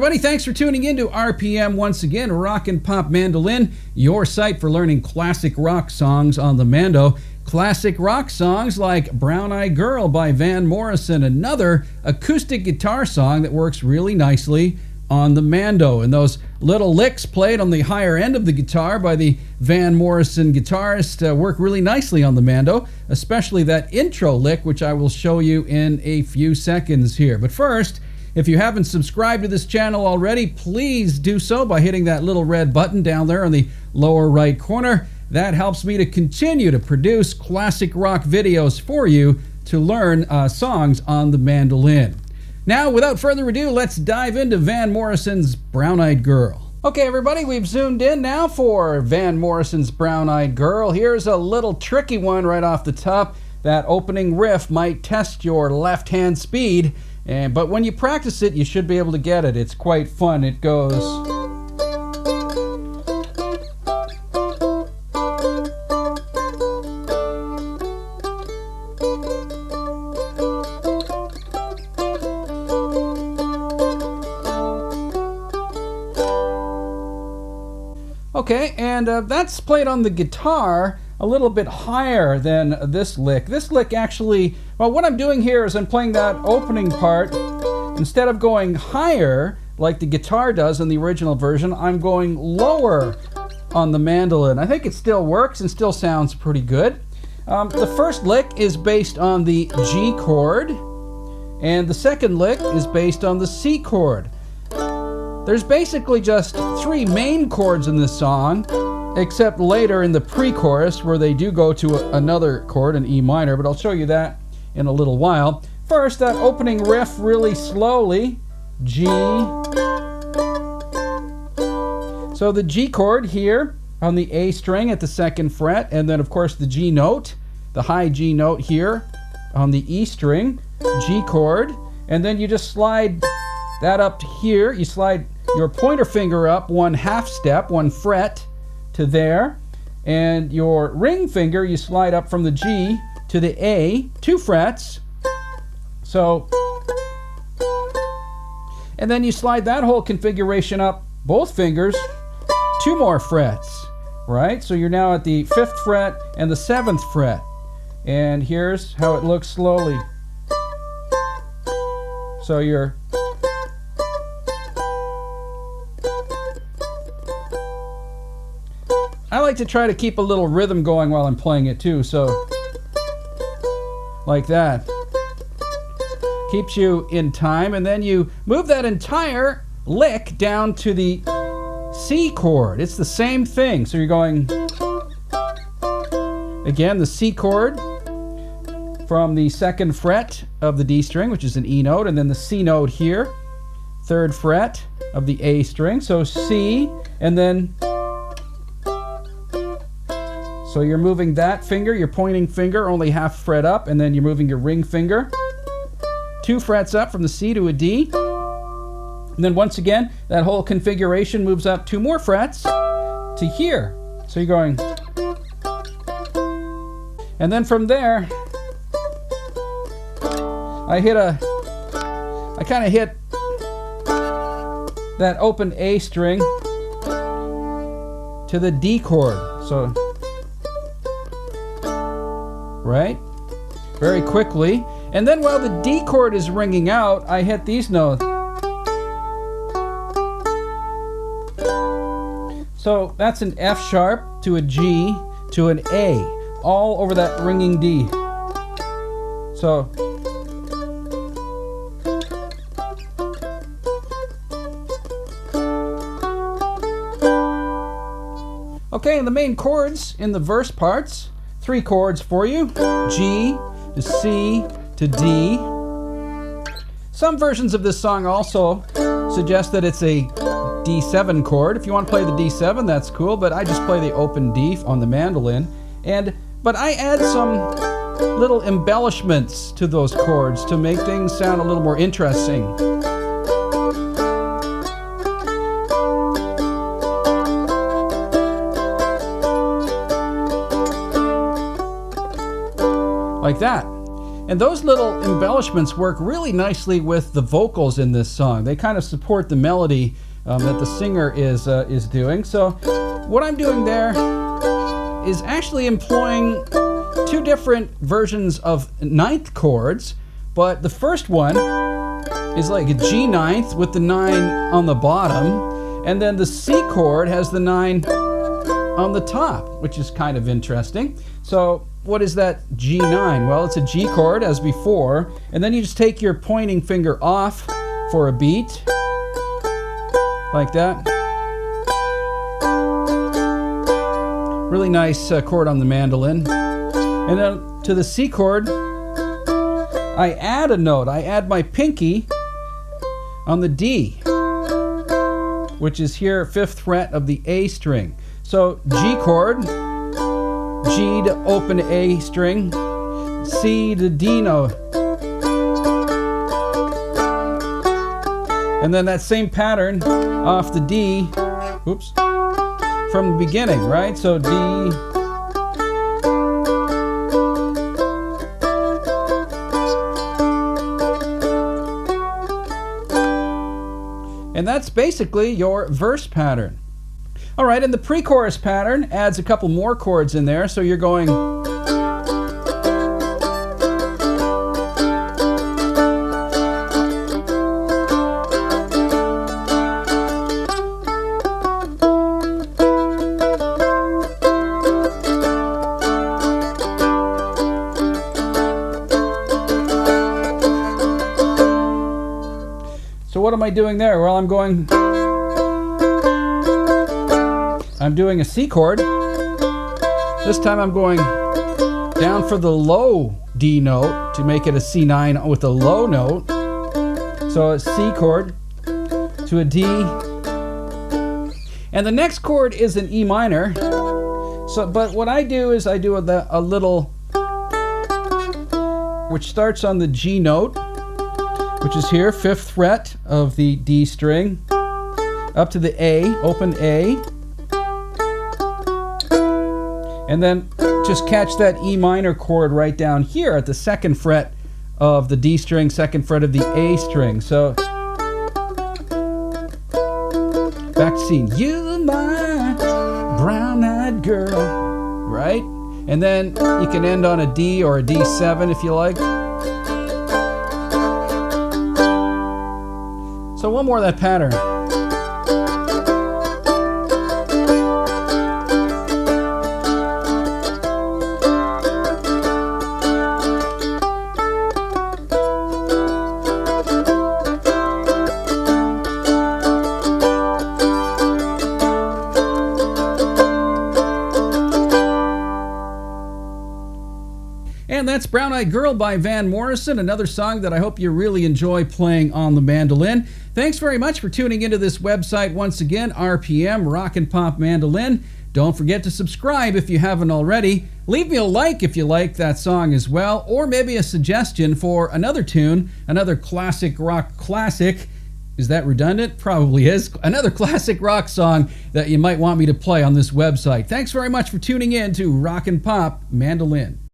everybody. Thanks for tuning in to RPM once again, Rock and Pop Mandolin, your site for learning classic rock songs on the Mando. Classic rock songs like Brown Eyed Girl by Van Morrison, another acoustic guitar song that works really nicely on the Mando. And those little licks played on the higher end of the guitar by the Van Morrison guitarist work really nicely on the Mando, especially that intro lick, which I will show you in a few seconds here. But first, if you haven't subscribed to this channel already, please do so by hitting that little red button down there in the lower right corner. That helps me to continue to produce classic rock videos for you to learn songs on the mandolin. Now, without further ado, let's dive into Van Morrison's Brown Eyed Girl. Okay, everybody, we've zoomed in now for Van Morrison's Brown Eyed Girl. Here's a little tricky one right off the top. That opening riff might test your left-hand speed, but when you practice it, you should be able to get it. It's quite fun. It goes... Okay, and that's played on the guitar a little bit higher than this lick. This lick actually, well, what I'm doing here is I'm playing that opening part. Instead of going higher, like the guitar does in the original version, I'm going lower on the mandolin. I think it still works and still sounds pretty good. The first lick is based on the G chord, and the second lick is based on the C chord. There's basically just three main chords in this song, except later in the pre-chorus where they do go to another chord, an E minor, but I'll show you that in a little while. First, that opening riff really slowly, G. So the G chord here on the A string at the second fret, and then of course the G note, the high G note here on the E string, G chord, and then you just slide that up to here. You slide your pointer finger up one half step, one fret to there, and your ring finger you slide up from the G to the A, 2 frets. So, and then you slide that whole configuration up, both fingers, 2 more frets, right? So you're now at the 5th fret and the 7th fret. And here's how it looks slowly. So you're I like to try to keep a little rhythm going while I'm playing it too, so like that. Keeps you in time, and then you move that entire lick down to the C chord. It's the same thing. So you're going, again, the C chord from the 2nd fret of the D string, which is an E note, and then the C note here, 3rd fret of the A string. So C, and then so you're moving that finger, your pointing finger, only half fret up, and then you're moving your ring finger 2 frets up from the C to a D. And then once again, that whole configuration moves up 2 more frets to here. So you're going, and then from there, I kind of hit that open A string to the D chord. So, right? Very quickly. And then while the D chord is ringing out, I hit these notes. So that's an F sharp to a G to an A, all over that ringing D. So okay, and the main chords in the verse parts, 3 chords for you, G to C to D. Some versions of this song also suggest that it's a D7 chord. If you want to play the D7, that's cool, but I just play the open D on the mandolin. But I add some little embellishments to those chords to make things sound a little more interesting. Like that. And those little embellishments work really nicely with the vocals in this song. They kind of support the melody that the singer is doing. So what I'm doing there is actually employing two different versions of ninth chords, but the first one is like a G ninth with the 9 on the bottom, and then the C chord has the 9 on the top, which is kind of interesting. So what is that G9? Well, it's a G chord as before, and then you just take your pointing finger off for a beat, like that. Really nice chord on the mandolin. And then to the C chord, I add a note. I add my pinky on the D, which is here, 5th fret of the A string. So G chord, G to open A string, C to D note. And then that same pattern off the D, oops, from the beginning, right? So D, and that's basically your verse pattern. All right, and the pre-chorus pattern adds a couple more chords in there, so you're going. So what am I doing there? Well, I'm doing a C chord. This time I'm going down for the low D note to make it a C9 with a low note. So a C chord to a D. And the next chord is an E minor. But what I do is I do a little, which starts on the G note, which is here, 5th fret of the D string, up to the A, open A. And then just catch that E minor chord right down here at the 2nd fret of the D string, 2nd fret of the A string. So back to C. You my brown-eyed girl, right? And then you can end on a D or a D7 if you like. So one more of that pattern. And that's Brown Eyed Girl by Van Morrison, another song that I hope you really enjoy playing on the mandolin. Thanks very much for tuning into this website once again, RPM, Rock and Pop Mandolin. Don't forget to subscribe if you haven't already. Leave me a like if you like that song as well, or maybe a suggestion for another tune, another classic rock classic. Is that redundant? Probably is. Another classic rock song that you might want me to play on this website. Thanks very much for tuning in to Rock and Pop Mandolin.